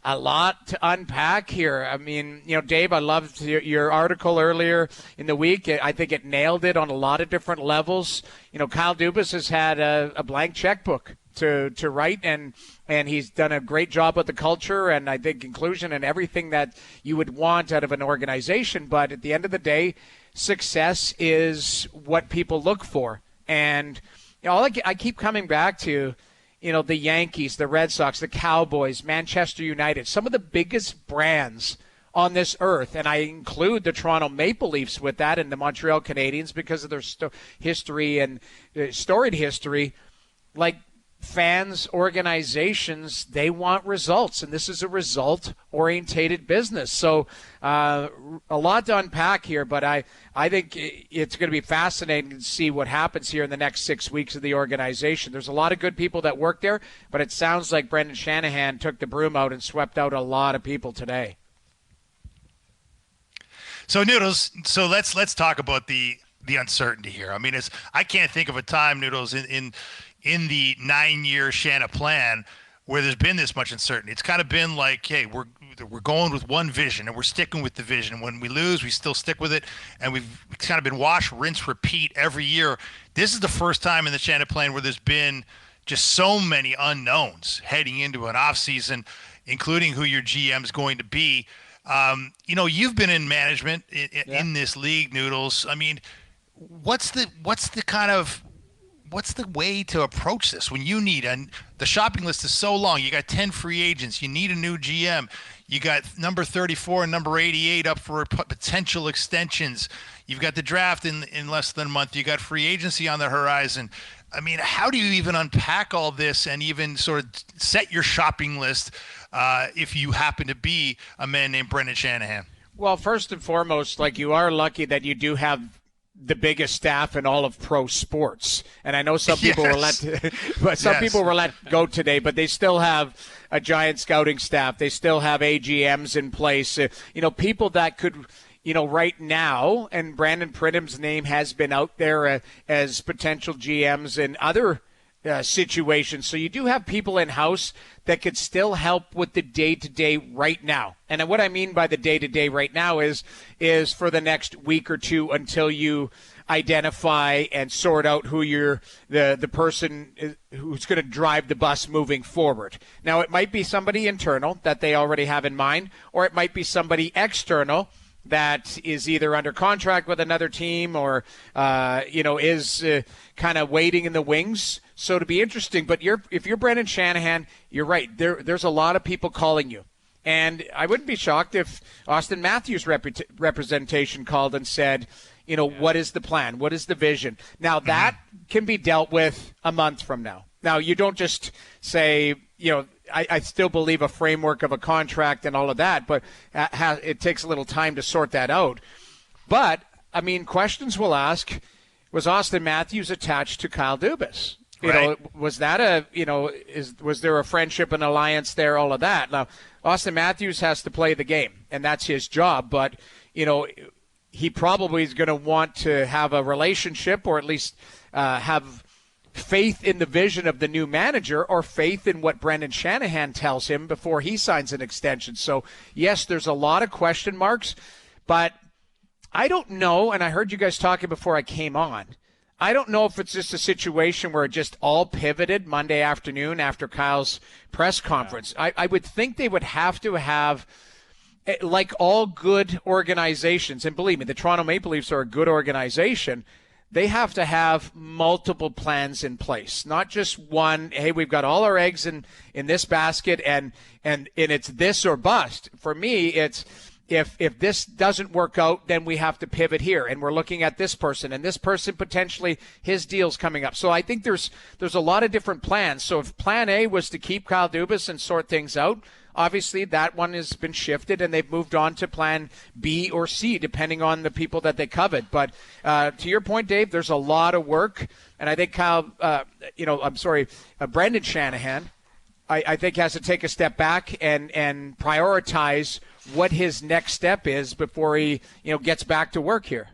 a lot to unpack here. I mean, Dave, I loved your article earlier in the week. I think it nailed it on a lot of different levels. Kyle Dubas has had a blank checkbook to write, and he's done a great job with the culture and I think inclusion and everything that you would want out of an organization. But at the end of the day, success is what people look for. And I keep coming back to, the Yankees, the Red Sox, the Cowboys, Manchester United, some of the biggest brands on this earth, and I include the Toronto Maple Leafs with that and the Montreal Canadiens because of their history and storied history. Like, fans, organizations, they want results, and this is a result-orientated business. So a lot to unpack here, but I think it's going to be fascinating to see what happens here in the next 6 weeks of the organization. There's a lot of good people that work there, but it sounds like Brendan Shanahan took the broom out and swept out a lot of people today. So, Noodles, let's talk about the uncertainty here. I mean, I can't think of a time, Noodles, in the 9-year Shanahan plan where there's been this much uncertainty. It's kind of been like, hey, we're going with one vision and we're sticking with the vision. When we lose, we still stick with it, and we've kind of been wash, rinse, repeat every year. This is the first time in the Shanahan plan where there's been just so many unknowns heading into an offseason, including who your GM is going to be. You've been in management in this league, Noodles. I mean, what's the way to approach this when you need, and the shopping list is so long? You got 10 free agents. You need a new GM. You got number 34 and number 88 up for potential extensions. You've got the draft in less than a month. You got free agency on the horizon. I mean, how do you even unpack all this and even sort of set your shopping list if you happen to be a man named Brendan Shanahan? Well, first and foremost, you are lucky that you do have the biggest staff in all of pro sports. And I know some people were let go today, but they still have a giant scouting staff. They still have AGMs in place. People that could, right now, and Brandon Pridham's name has been out there as potential GMs in other situations. So you do have people in-house that could still help with the day-to-day right now. And what I mean by the day-to-day right now is for the next week or two until you identify and sort out who the person who's going to drive the bus moving forward. Now, it might be somebody internal that they already have in mind, or it might be somebody external that is either under contract with another team or, is kind of waiting in the wings. So to be interesting, but if you're Brendan Shanahan, you're right. There's a lot of people calling you. And I wouldn't be shocked if Auston Matthews' representation called and said, what is the plan? What is the vision? Now, that can be dealt with a month from now. Now, you don't just say, I still believe a framework of a contract and all of that, but it takes a little time to sort that out. But, I mean, questions we'll ask, was Auston Matthews attached to Kyle Dubas? Was that was there a friendship and alliance there, all of that? Now, Auston Matthews has to play the game, and that's his job, but, he probably is going to want to have a relationship or at least have faith in the vision of the new manager or faith in what Brendan Shanahan tells him before he signs an extension. So, yes, there's a lot of question marks, but I don't know, and I heard you guys talking before I came on, I don't know if it's just a situation where it just all pivoted Monday afternoon after Kyle's press conference. Yeah. I would think they would have to have, like all good organizations, and believe me, the Toronto Maple Leafs are a good organization, they have to have multiple plans in place, not just one, hey, we've got all our eggs in this basket and it's this or bust. For me, it's if this doesn't work out, then we have to pivot here, and we're looking at this person, and this person potentially his deal's coming up. So I think there's a lot of different plans. So if plan A was to keep Kyle Dubas and sort things out, obviously that one has been shifted, and they've moved on to plan B or C, depending on the people that they covet. But to your point, Dave, there's a lot of work, and I think Brendan Shanahan, I think has to take a step back and prioritize what his next step is before he gets back to work here.